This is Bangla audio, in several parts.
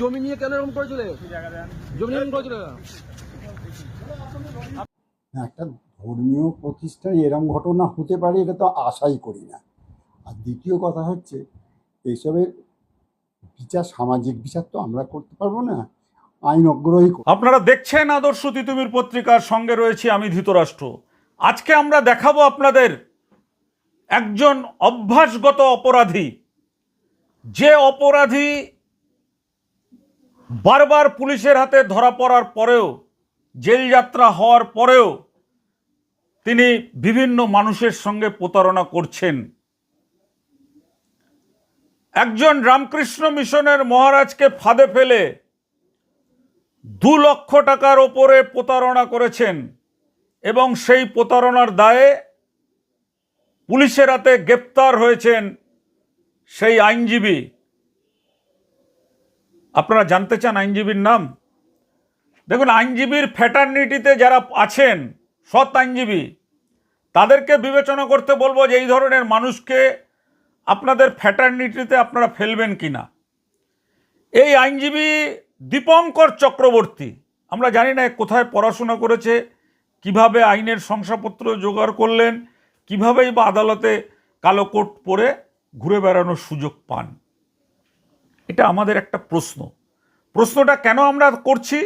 জমি নিয়ে কেন এরকম করেছিল? জমি এরকম করেছিল একটা ধর্মীয় প্রতিষ্ঠানে এরকম ঘটনা হতে পারে এটা তো আশাই করি না। আর দ্বিতীয় কথা হচ্ছে এইসবের বিচার, সামাজিক বিচার তো আমরা করতে পারবো না, আইন অগ্রহী। আপনারা দেখছেন আদর্শ তিতুমির পত্রিকার সঙ্গে রয়েছি আমি ধৃতরাষ্ট্র। আজকে আমরা দেখাবো আপনাদের একজন অভ্যাসগত অপরাধী, যে অপরাধী বারবার পুলিশের হাতে ধরা পড়ার পরেও, জেল যাত্রা হওয়ার পরেও তিনি বিভিন্ন মানুষের সঙ্গে প্রতারণা করছেন। একজন রামকৃষ্ণ মিশনের মহারাজকে ফাঁদে ফেলে 2 লক্ষ টাকার ওপরে প্রতারণা করেছেন এবং সেই প্রতারণার দায়ে পুলিশের হাতে গ্রেপ্তার হয়েছেন সেই আইনজীবী। আপনারা জানতে চান আইনজীবীর নাম? দেখুন, আইনজীবীর ফ্যাটার্নিটিতে যারা আছেন, সৎ আইনজীবী, তাদেরকে বিবেচনা করতে বলবো যে এই ধরনের মানুষকে আপনাদের ফ্যাটার্নিটিতে আপনারা ফেলবেন কিনা। এই আইনজীবী দীপঙ্কর চক্রবর্তী, আমরা জানি না কোথায় পড়াশোনা করেছে, কিভাবে আইনের শংসাপত্র জোগাড় করলেন, কিভাবেই বা আদালতে কালো কোট পরে ঘুরে বেড়ানোর সুযোগ পান। এটা আমাদের একটা প্রশ্ন। প্রশ্নটা কেন আমরা করছি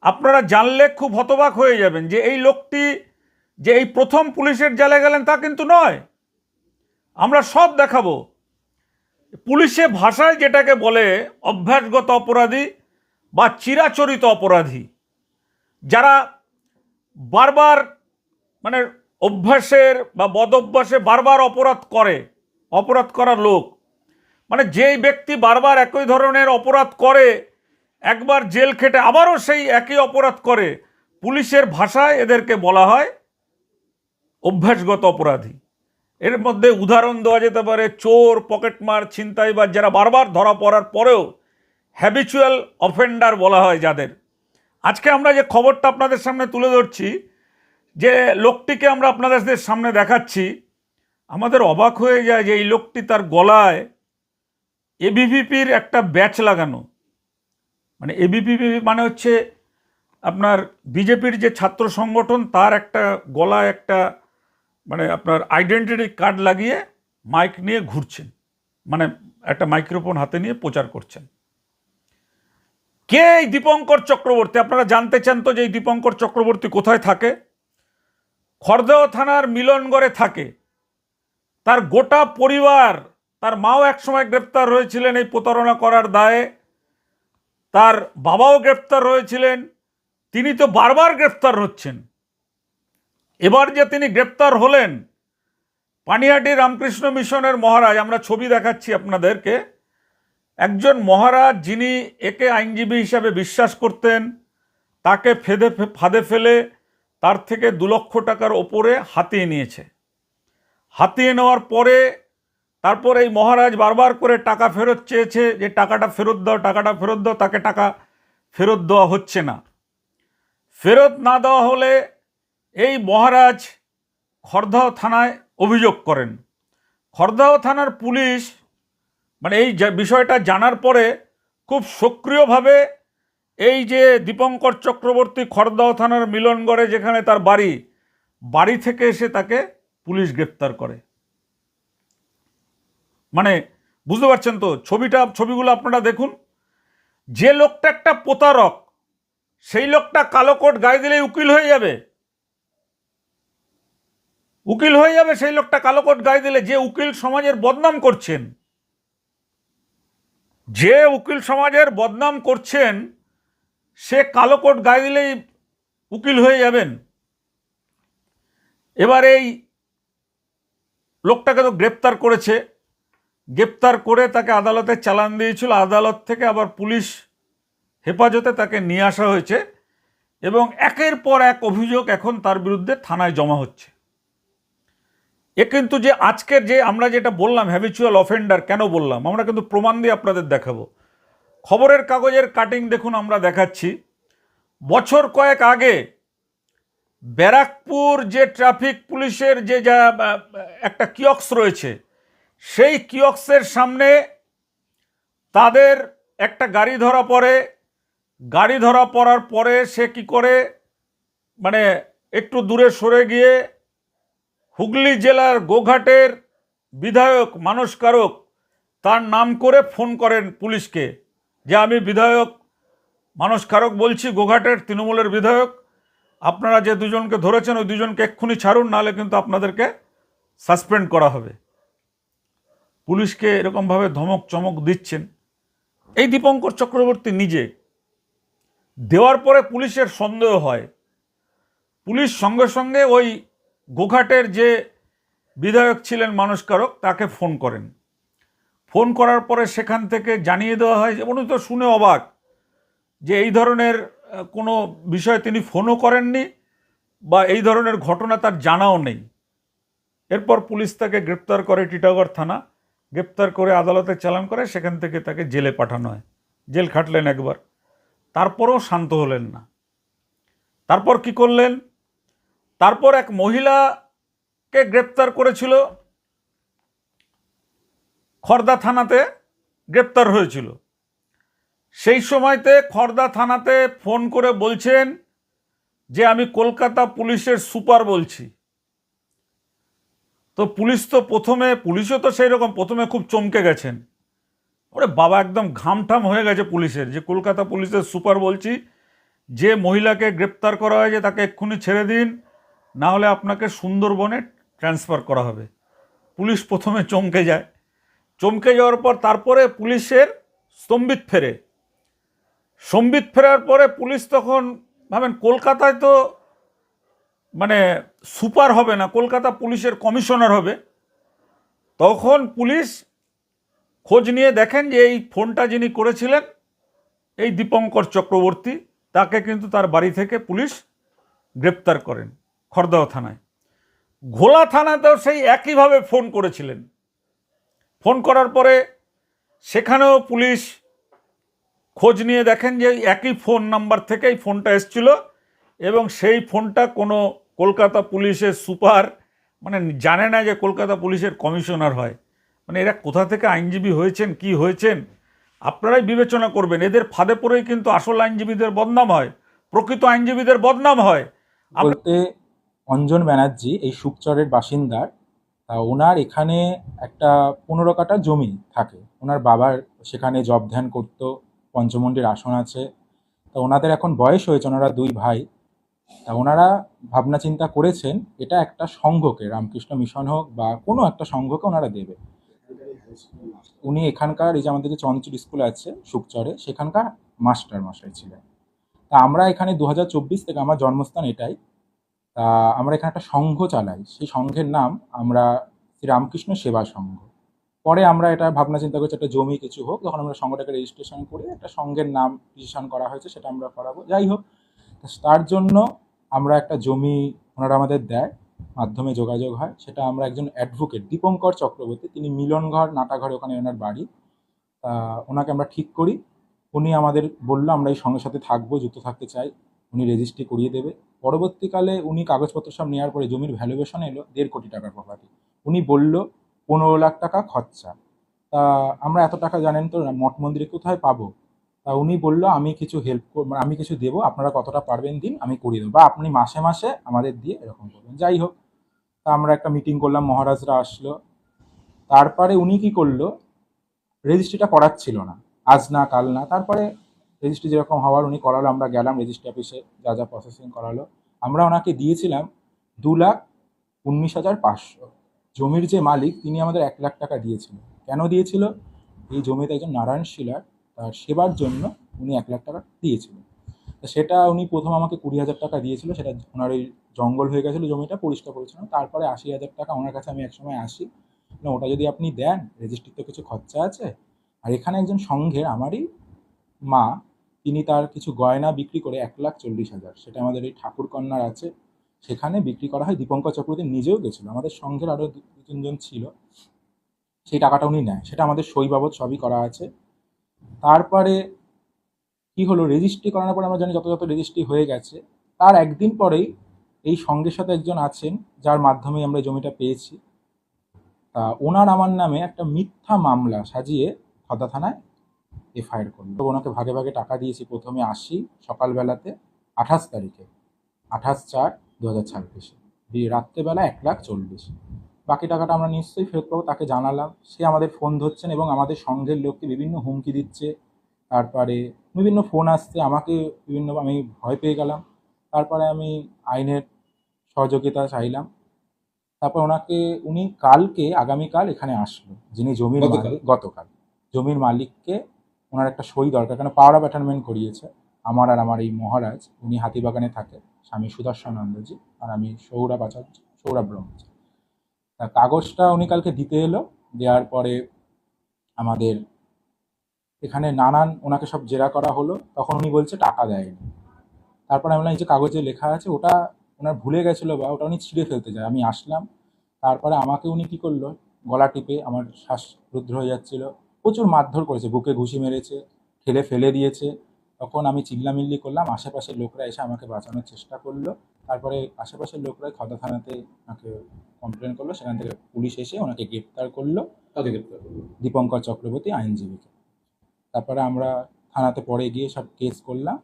আপনারা জানলে খুব হতবাক হয়ে যাবেন যে এই লোকটি যে এই প্রথম পুলিশের জালে গেলেন তা কিন্তু নয়। আমরা সব দেখাবো। পুলিশে ভাষায় যেটাকে বলে অভ্যাসগত অপরাধী বা চিরাচরিত অপরাধী, যারা বারবার মানে অভ্যাসের বা বদ অভ্যাসে বারবার অপরাধ করার লোক, মানে যেই ব্যক্তি বারবার একই ধরনের অপরাধ করে, একবার জেল খেটে আবারও সেই একই অপরাধ করে, পুলিশের ভাষায় এদেরকে বলা হয় অভ্যাসগত অপরাধী। এর মধ্যে উদাহরণ দেওয়া যেতে পারে চোর, পকেটমার, ছিনতাইবাজ, যারা বারবার ধরা পড়ার পরেও হ্যাবিচুয়াল অফেন্ডার বলা হয় যাদের। আজকে আমরা যে খবরটা আপনাদের সামনে তুলে ধরছি, যে লোকটিকে আমরা আপনাদের সামনে দেখাচ্ছি, আমাদের অবাক হয়ে যায় যে এই লোকটি তার গলায় এবিভিপির একটা ব্যাচ লাগানো। মানে এবিভিপি মানে হচ্ছে আপনার বিজেপির যে ছাত্র সংগঠন, তার একটা গলায় একটা মানে আপনার আইডেন্টিটি কার্ড লাগিয়ে মাইক নিয়ে ঘুরছেন, মানে একটা মাইক্রোফোন হাতে নিয়ে প্রচার করছেন। কে এই দীপঙ্কর চক্রবর্তী? আপনারা জানতে চান তো যে এই দীপঙ্কর চক্রবর্তী কোথায় থাকে? খড়দহ থানার মিলনগড়ে থাকে। তার গোটা পরিবার, তার মাও একসময় গ্রেপ্তার হয়েছিলেন এই প্রতারণা করার দায়ে, তার বাবাও গ্রেপ্তার হয়েছিলেন। তিনি তো বারবার গ্রেপ্তার হচ্ছেন। এবার যে তিনি গ্রেপ্তার হলেন, পানিহাটি রামকৃষ্ণ মিশনের মহারাজ, আমরা ছবি দেখাচ্ছি আপনাদেরকে, একজন মহারাজ যিনি একে আইনজীবী হিসাবে বিশ্বাস করতেন, তাকে ফাঁদে ফেলে তার থেকে 2 লক্ষ টাকার ওপরে হাতিয়ে নিয়েছে। হাতিয়ে নেওয়ার পরে তারপর এই মহারাজ বারবার করে টাকা ফেরত চেয়েছে, যে টাকাটা ফেরত দাও, টাকাটা ফেরত দাও। তাকে টাকা ফেরত দেওয়া হচ্ছে না। ফেরত না দেওয়া হলে এই মহারাজ খড়দহ থানায় অভিযোগ করেন। খড়দহ থানার পুলিশ মানে এই বিষয়টা জানার পরে খুব সক্রিয়ভাবে এই যে দীপঙ্কর চক্রবর্তী খড়দহ থানার মিলনগড়ে যেখানে তার বাড়ি থেকে এসে তাকে পুলিশ গ্রেপ্তার করে। মানে বুঝতে পারছেন তো ছবিগুলো আপনারা দেখুন। যে লোকটা একটা প্রতারক, সেই লোকটা কালো কোট গায়ে দিলেই উকিল হয়ে যাবে। সেই লোকটা কালো কোট গায়ে দিলে। যে উকিল সমাজের বদনাম করছেন, সে কালো কোট গায়ে দিলেই উকিল হয়ে যাবেন। এবার এই লোকটাকে তো গ্রেপ্তার করেছে, গ্রেপ্তার করে তাকে আদালতে চালান দিয়েছিল। আদালত থেকে আবার পুলিশ হেফাজতে তাকে নিয়ে আসা হয়েছে এবং একের পর এক অভিযোগ এখন তার বিরুদ্ধে থানায় জমা হচ্ছে। এ কিন্তু যে আজকের যে আমরা যেটা বললাম হ্যাবিচুয়াল অফেন্ডার, কেন বললাম আমরা কিন্তু প্রমাণ দিয়ে আপনাদের দেখাবো। খবরের কাগজের কাটিং দেখুন, আমরা দেখাচ্ছি। বছর কয়েক আগে ব্যারাকপুর যে ট্রাফিক পুলিশের যে একটা কিয়ক্স রয়েছে, সেই কিয়ক্সের সামনে তাদের একটা গাড়ি ধরা পড়ে। গাড়ি ধরা পড়ার পরে সে কি করে, মানে একটু দূরে সরে গিয়ে হুগলি জেলার গোঘাটের বিধায়ক মানস কারক তার নাম করে ফোন করেন পুলিশকে, যে আমি বিধায়ক মানস কারক বলছি, গোঘাটের তৃণমূলের বিধায়ক, আপনারা যে দুজনকে ধরেছেন ওই দুজনকে এক্ষুনি ছাড়ুন, নাহলে কিন্তু আপনাদেরকে সাসপেন্ড করা হবে। পুলিশকে এরকমভাবে ধমক চমক দিচ্ছেন এই দীপঙ্কর চক্রবর্তী নিজে। দেওয়ার পরে পুলিশের সন্দেহ হয়, পুলিশ সঙ্গে সঙ্গে ওই গোঘাটের যে বিধায়ক ছিলেন মানস কারক তাকে ফোন করেন। ফোন করার পরে সেখান থেকে জানিয়ে দেওয়া হয়, যে উনি তো শুনে অবাক যে এই ধরনের কোনো বিষয়ে তিনি ফোনও করেননি বা এই ধরনের ঘটনা তার জানাও নেই। এরপর পুলিশ তাকে গ্রেপ্তার করে, টিটাগড় থানা গ্রেপ্তার করে আদালতে চালান করে, সেখান থেকে তাকে জেলে পাঠানো হয়। জেল খাটলেন একবার, তারপরেও শান্ত হলেন না। তারপর কি করলেন, তারপর এক মহিলাকে গ্রেপ্তার করেছিল, খড়দা থানাতে গ্রেপ্তার হয়েছিল। সেই সময়তে খড়দা থানাতে ফোন করে বলছেন যে আমি কলকাতা পুলিশের সুপার বলছি। তো পুলিশও তো সেই রকম প্রথমে খুব চমকে গেছেন, ওরে বাবা একদম ঘামঠাম হয়ে গেছে পুলিশের, যে কলকাতা পুলিশের সুপার বলছি, যে মহিলাকে গ্রেপ্তার করা হয়েছে তাকে এক্ষুনি ছেড়ে দিন, না হলে আপনাকে সুন্দরবনে ট্রান্সফার করা হবে। পুলিশ প্রথমে চমকে যায়, চমকে যাওয়ার পর তারপরে পুলিশের সম্বিত ফেরার পরে পুলিশ তখন ভাবেন কলকাতায় তো মানে সুপার হবে না, কলকাতা পুলিশের কমিশনার হবে। তখন পুলিশ খোঁজ নিয়ে দেখেন যে এই ফোনটা যিনি করেছিলেন এই দীপঙ্কর চক্রবর্তী, তাকে কিন্তু তার বাড়ি থেকে পুলিশ গ্রেপ্তার করেন খড়দহ থানায়। ঘোলা থানাতেও সেই একইভাবে ফোন করেছিলেন। ফোন করার পরে সেখানেও পুলিশ খোঁজ নিয়ে দেখেন যে একই ফোন নাম্বার থেকে এই ফোনটা এসেছিল, এবং সেই ফোনটা কোনো কলকাতা পুলিশের সুপার মানে জানে না যে কলকাতা পুলিশের কমিশনার হয়। মানে এরা কোথা থেকে আইনজীবী হয়েছেন, কি হয়েছেন, আপনারাই বিবেচনা করবেন। এদের ফাঁদে পড়েই কিন্তু আসল আইনজীবীদের বদনাম হয়, প্রকৃত আইনজীবীদের বদনাম হয়। বলতে অঞ্জন ব্যানার্জি এই সুকচরের বাসিন্দার, তা ওনার এখানে একটা 15 কাঠা জমি থাকে। ওনার বাবার সেখানে জব ধ্যান করতো, পঞ্চমন্ডির আসন আছে। তা ওনাদের এখন বয়স হয়েছে, ওনারা 2 ভাই। তা ওনারা ভাবনা চিন্তা করেছেন এটা একটা সংঘকে, রামকৃষ্ণ মিশন হোক বা কোনো একটা সংঘকে ওনারা দেবে। উনি এখানকার এই যে আমাদের যে চঞ্চল স্কুল আছে সুকচরে, সেখানকার মাস্টার মশাই ছিলেন। তা আমরা এখানে 2024 থেকে, আমার জন্মস্থান এটাই, তা আমরা এখানে একটা সংঘ চালাই। সেই সংঘের নাম আমরা শ্রী রামকৃষ্ণ সেবা সংঘ। পরে আমরা এটা ভাবনা চিন্তা করছি একটা জমি কিছু হোক, যখন আমরা সংঘটাকে রেজিস্ট্রেশন করে একটা সংঘের নাম রেজিস্ট্রেশন করা হয়েছে সেটা আমরা করাবো। যাই হোক, তার জন্য আমরা একটা জমি ওনারা আমাদের দেয়, মাধ্যমে যোগাযোগ হয়। সেটা আমরা একজন অ্যাডভোকেট দীপঙ্কর চক্রবর্তী, তিনি মিলনঘর নাটাঘরে ওখানে ওনার বাড়ি, তা ওনাকে আমরা ঠিক করি। উনি আমাদের বললো আমরা এই সঙ্গের সাথে থাকবো, যুক্ত থাকতে চাই, উনি রেজিস্ট্রি করিয়ে দেবে। পরবর্তীকালে উনি কাগজপত্র সব নেওয়ার পরে জমির ভ্যালুয়েশন এলো 1.5 কোটি টাকার প্রপার্টি। উনি বলল 15 লাখ টাকা খরচা। তা আমরা এত টাকা জানেন তো মঠ মন্দিরে কোথায় পাবো। তা উনি বললো আমি কিছু আমি কিছু দেবো, আপনারা কতটা পারবেন দিন, আমি করিয়ে দেবো, বা আপনি মাসে মাসে আমাদের দিয়ে এরকম করবেন। যাই হোক, তা আমরা একটা মিটিং করলাম, মহারাজরা আসলো। তারপরে উনি কি করলো, রেজিস্ট্রিটা করাচ্ছিল না, আজ না কাল না। তারপরে রেজিস্ট্রি যেরকম হওয়ার উনি করালো, আমরা গেলাম রেজিস্ট্রি অফিসে, যা যা প্রসেসিং করালো। আমরা ওনাকে দিয়েছিলাম 2,19,500। জমির যে মালিক তিনি আমাদের 1 লাখ টাকা দিয়েছিলেন। কেন দিয়েছিল, এই জমিতে একজন নারায়ণ শিলার তার সেবার জন্য উনি 1 লাখ টাকা দিয়েছিলেন। তো সেটা উনি প্রথম আমাকে 20,000 টাকা দিয়েছিল, সেটা ওনার ওই জঙ্গল হয়ে গেছিলো, জমিটা পরিষ্কার করেছিলাম। তারপরে 80,000 টাকা ওনার কাছে আমি একসময় আসি, না ওটা যদি আপনি দেন, রেজিস্ট্রির তো কিছু খরচা আছে। আর এখানে একজন সংঘের আমারই মা, তিনি তার কিছু গয়না বিক্রি করে 1,40,000, সেটা আমাদের এই ঠাকুরকন্যার আছে সেখানে বিক্রি করা হয়। দীপঙ্কর চক্রবর্তী নিজেও গেছিলো, আমাদের সংঘের আরও 2-3 জন ছিল, সেই টাকাটা উনি নেয়, সেটা আমাদের সই বাবদ সবই করা আছে। তারপরে কি হলো, রেজিস্ট্রি করানোর পরে আমরা জানি যত রেজিস্ট্রি হয়ে গেছে, তার একদিন পরেই এই সঙ্গের সাথে একজন আছেন যার মাধ্যমে আমরা জমিটা পেয়েছি। তা ওনার আমার নামে একটা মিথ্যা মামলা সাজিয়ে খর্দা থানায় এফআইআর করলো। ওনাকে ভাগে ভাগে টাকা দিয়েছি, প্রথমে 80 সকালবেলাতে 28 তারিখে, 28/4/2026, রাত্রেবেলা 1,40,000। বাকি টাকাটা আমরা নিশ্চয়ই ফেরত পাবো, তাকে জানালাম। সে আমাদের ফোন ধরছেন এবং আমাদের সঙ্ঘের লোককে বিভিন্ন হুমকি দিচ্ছে। তারপরে বিভিন্ন ফোন আসছে, আমাকে বিভিন্ন, আমি ভয় পেয়ে গেলাম। তারপরে আমি আইনের সহযোগিতা চাইলাম। তারপর উনি আগামীকাল এখানে আসলো, যিনি জমির মালিক, গতকাল জমির মালিককে ওনার একটা সই দরকার, কারণ পাওয়ার অফ অ্যাটর্নমেন্ট করিয়েছে আমার এই মহারাজ। উনি হাতিবাগানে থাকে, স্বামী সুদর্শনানন্দজি, আর আমি সৌরভ ব্রহ্মচারী। তা কাগজটা উনি কালকে দিতে এলো। দেওয়ার পরে আমাদের এখানে ওনাকে সব জেরা করা হলো। তখন উনি বলছে টাকা দেয়নি। তারপরে আমি বললাম, এই যে কাগজে লেখা আছে ওটা ওনার ভুলে গেছিলো বা ওটা উনি ছিঁড়ে ফেলতে যায়। আমি আসলাম, তারপরে আমাকে উনি কী করলো, গলা টিপে, আমার শ্বাস রুদ্ধ হয়ে যাচ্ছিলো, প্রচুর মারধর করেছে, বুকে ঘুষি মেরেছে, ফেলে দিয়েছে। তখন আমি চিল্লামিল্লি করলাম, আশেপাশের লোকরা এসে আমাকে বাঁচানোর চেষ্টা করলো। তারপরে আশেপাশের লোকরা খর্দা থানাতে ওনাকে কমপ্লেন করলো, সেখান থেকে পুলিশ এসে ওনাকে গ্রেপ্তার করলো। দীপঙ্কর চক্রবর্তী আইনজীবীকে। তারপরে আমরা থানাতে পরে গিয়ে সব কেস করলাম।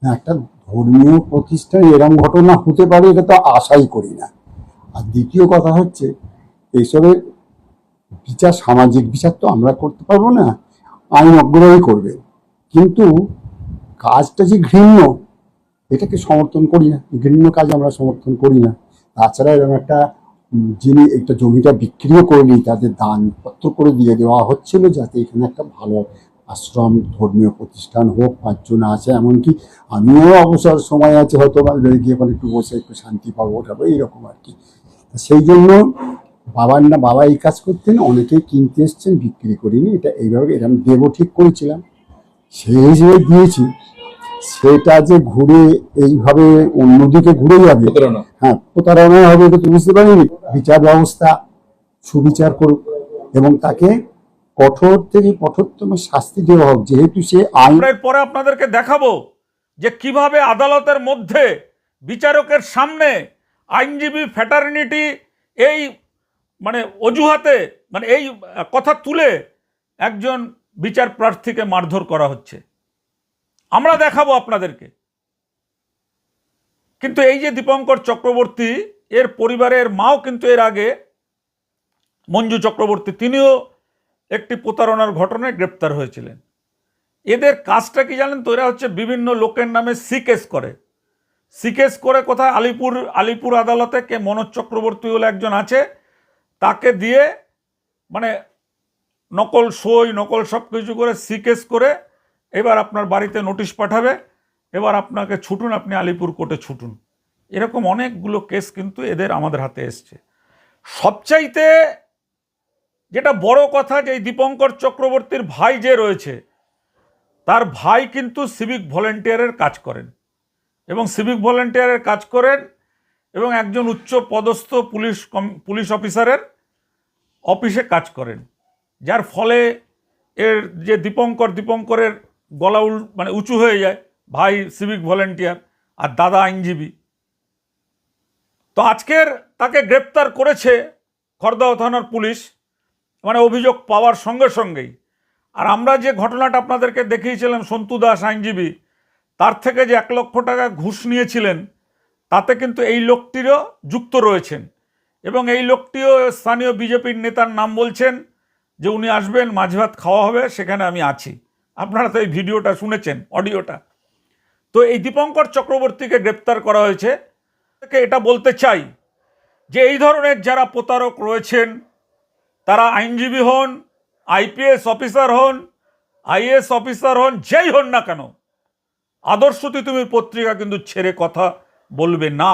একটা ধর্মীয় প্রতিষ্ঠানে এরম ঘটনা হতে পারে এটা তো আশাই করি না। আর দ্বিতীয় কথা হচ্ছে, এইসবের বিচার, সামাজিক বিচার তো আমরা করতে পারবো না, আইন অগ্রহী করবে। কিন্তু কাজটা যে ঘৃণ্য, এটাকে সমর্থন করি না, ঘৃণ্য কাজ আমরা সমর্থন করি না। তাছাড়া এরকম একটা যিনি একটা জমিটা বিক্রিও করেনি, তাদের দানপত্র করে দিয়ে দেওয়া হচ্ছিল যাতে এখানে একটা ভালো আশ্রম, ধর্মীয় প্রতিষ্ঠান হোক। 5 জন আছে, এমনকি আমিও অবসর সময় আছে, হয়তো গিয়ে ওখানে একটু বসে একটু শান্তি পাবো, ওঠাবো, এইরকম আর কি। সেই জন্য বাবা এই কাজ করতেন, অনেকেই কিনতে এসছেন, বিক্রি করিনি। এটা এইভাবে এরকম দেবো ঠিক করেছিলাম, সেই হিসেবে দিয়েছি। সেটা যে ঘুরে এইভাবে অন্যদিকে ঘুরে যাবে, হ্যাঁ, প্রতারণা হবে, এটা তো বুঝতে পারিনি। বিচার ব্যবস্থা সুবিচার করুক এবং তাকে কঠোর থেকে কঠোরতম শাস্তি দেওয়া হোক, যেহেতু সে আইন। পরে আপনাদেরকে দেখাবো যে কিভাবে আদালতের মধ্যে বিচারকের সামনে আইনজীবী ফ্যাটার্নিটি এই অজুহাতে এই কথা তুলে একজন বিচার প্রার্থীকে মারধর করা হচ্ছে, আমরা দেখাবো আপনাদেরকে। কিন্তু এই যে দীপঙ্কর চক্রবর্তী, এর পরিবারের মাও কিন্তু এর আগে, মঞ্জু চক্রবর্তী, তিনিও একটি প্রতারণার ঘটনায় গ্রেপ্তার হয়েছিলেন। এদের কাজটা কি জানেন তো? এরা হচ্ছে বিভিন্ন লোকের নামে সিকেস করে কোথায় আলিপুর আদালতে কে মনোজ চক্রবর্তী বলে একজন আছে, তাকে দিয়ে নকল সই, নকল সব কিছু করে সিকেস করে এবার আপনার বাড়িতে নোটিশ পাঠাবে, এবার আপনাকে ছুটুন, আপনি আলিপুর কোর্টে ছুটুন। এরকম অনেকগুলো কেস কিন্তু এদের আমাদের হাতে এসছে। সবচাইতে যেটা বড় কথা, যে এই দীপঙ্কর চক্রবর্তীর ভাই যে রয়েছে, তার ভাই কিন্তু সিভিক ভলেন্টিয়ারের কাজ করেন এবং একজন উচ্চ পদস্থ পুলিশ অফিসারের অফিসে কাজ করেন, যার ফলে এর যে দীপঙ্করের গলা উঁচু হয়ে যায়। ভাই সিভিক ভলেন্টিয়ার আর দাদা আইনজীবী। তো আজকের তাকে গ্রেপ্তার করেছে খর্দা থানার পুলিশ, অভিযোগ পাওয়ার সঙ্গে সঙ্গেই। আর আমরা যে ঘটনাটা আপনাদেরকে দেখিয়েছিলাম, সন্তু দাস আইনজীবী, তার থেকে যে 1 লক্ষ টাকা ঘুষ নিয়েছিলেন, তাতে কিন্তু এই লোকটিরও যুক্ত রয়েছেন। এবং এই লোকটিও স্থানীয় বিজেপির নেতার নাম বলছেন যে উনি আসবেন, মাছ ভাত খাওয়া হবে, সেখানে আমি আছি। আপনারা তো এই ভিডিওটা শুনেছেন, অডিওটা। তো এই দীপঙ্কর চক্রবর্তীকে গ্রেপ্তার করা হয়েছে। এটা বলতে চাই যে এই ধরনের যারা প্রতারক রয়েছেন, তারা আইনজীবী হন, আইপিএস অফিসার হন, আইএএস অফিসার হন, যেই হন না কেন, আদর্শ তিতুমির পত্রিকা কিন্তু ছেড়ে কথা বলবে না।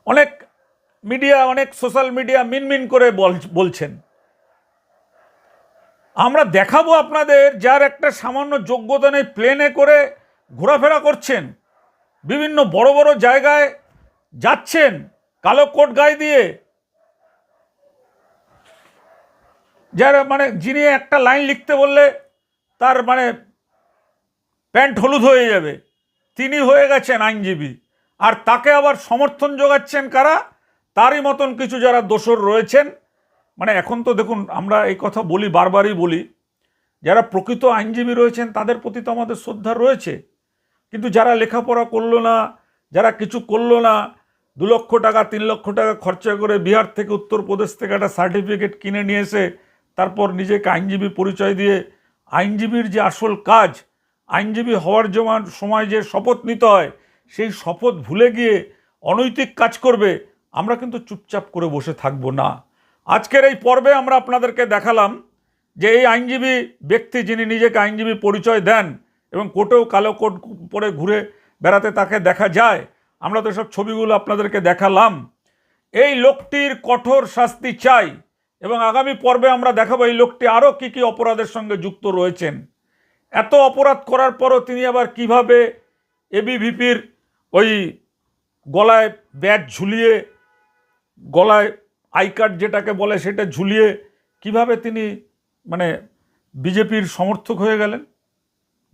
অনেক সোশ্যাল মিডিয়া মিনমিন করে বলছেন। আমরা দেখাবো আপনাদের, যার একটা সামান্য যোগ্যতা নেই, প্লেনে করে ঘোরাফেরা করছেন, বিভিন্ন বড় বড় জায়গায় যাচ্ছেন কালো কোট গায়ে দিয়ে, যারা যিনি একটা লাইন লিখতে বললে তার প্যান্ট হলুদ হয়ে যাবে, তিনি হয়ে গেছেন আইনজীবী। আর তাকে আবার সমর্থন যোগাচ্ছেন কারা? তারই মতন কিছু যারা দোসর রয়েছেন। মানে এখন তো দেখুন, আমরা এই কথা বলি, বারবারই বলি, যারা প্রকৃত আইনজীবী রয়েছেন তাদের প্রতি তো আমাদের শ্রদ্ধা রয়েছে, কিন্তু যারা লেখাপড়া করলো না, যারা কিছু করলো না, 2 লক্ষ টাকা 3 লক্ষ টাকা খরচা করে বিহার থেকে উত্তরপ্রদেশ থেকে একটা সার্টিফিকেট কিনে নিয়ে এসে তারপর নিজেকে আইনজীবী পরিচয় দিয়ে আইনজীবীর যে আসল কাজ, আইনজীবী হওয়ার সময় যে শপথ নিতে হয়, সেই শপথ ভুলে গিয়ে অনৈতিক কাজ করবে, আমরা কিন্তু চুপচাপ করে বসে থাকবো না। আজকের এই পর্বে আমরা আপনাদেরকে দেখালাম যে এই আইনজীবী ব্যক্তি, যিনি নিজেকে আইনজীবী পরিচয় দেন এবং কোর্টেও কালো কোট পরে ঘুরে বেড়াতে তাকে দেখা যায়, আমরা তো সব ছবিগুলো আপনাদেরকে দেখালাম। এই লোকটির কঠোর শাস্তি চাই এবং আগামী পর্বে আমরা দেখাবো এই লোকটি আরও কী কী অপরাধের সঙ্গে যুক্ত রয়েছেন। এত অপরাধ করার পরও তিনি আবার কিভাবে এবিভিপির ওই গলায় ব্যাজ ঝুলিয়ে, গলায় আই কার্ড যেটাকে বলে সেটা ঝুলিয়ে কিভাবে তিনি মানে বিজেপির সমর্থক হয়ে গেলেন।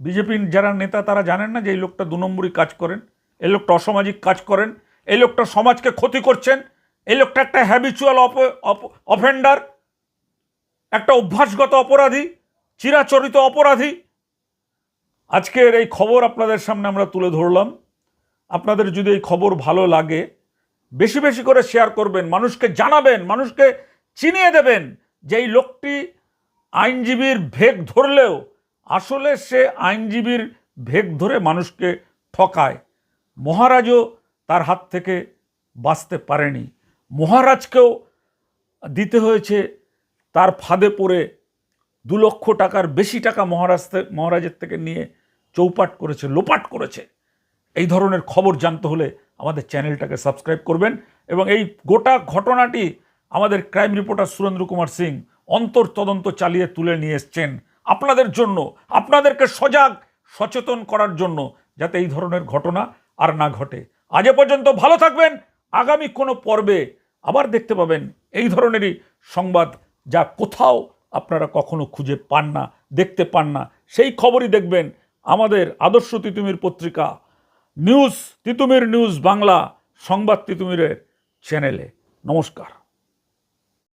বিজেপির যারা নেতা তারা জানেন না যে এই লোকটা 2 নম্বরই কাজ করেন, এই লোকটা অসামাজিক কাজ করেন, এই লোকটা সমাজকে ক্ষতি করছেন, এই লোকটা একটা হ্যাবিচুয়াল অফেন্ডার, একটা অভ্যাসগত অপরাধী, চিরাচরিত অপরাধী। আজকের এই খবর আপনাদের সামনে আমরা তুলে ধরলাম। আপনাদের যদি এই খবর ভালো লাগে বেশি বেশি করে শেয়ার করবেন, মানুষকে জানাবেন, মানুষকে চিনিয়ে দেবেন যে এই লোকটি আইনজীবীর ভেগ ধরলেও আসলে সে আইনজীবীর ভেগ ধরে মানুষকে ঠকায়। মহারাজও তার হাত থেকে বাঁচতে পারেনি, মহারাজকেও দিতে হয়েছে তার ফাঁদে পড়ে 2 লক্ষ টাকার বেশি টাকা মহারাজের থেকে নিয়ে চৌপাট করেছে, লোপাট করেছে। এই ধরনের খবর জানতে হলে আমাদের চ্যানেলটাকে সাবস্ক্রাইব করবেন এবং এই গোটা ঘটনাটি আমাদের ক্রাইম রিপোর্টার সুরেন্দ্র কুমার সিং অন্তর্তদন্ত চালিয়ে তুলে নিয়ে এসছেন আপনাদের জন্য, আপনাদেরকে সচেতন করার জন্য, যাতে এই ধরনের ঘটনা আর না ঘটে। আজ এ পর্যন্ত ভালো থাকবেন। আগামী কোনো পর্বে আবার দেখতে পাবেন এই ধরনেরই সংবাদ, যা কোথাও আপনারা কখনো খুঁজে পান না, দেখতে পান না। সেই খবরই দেখবেন আমাদের আদর্শ তিতুমির পত্রিকা, তিতুমির নিউজ বাংলা, সংবাদ তিতুমিরের চ্যানেলে। নমস্কার।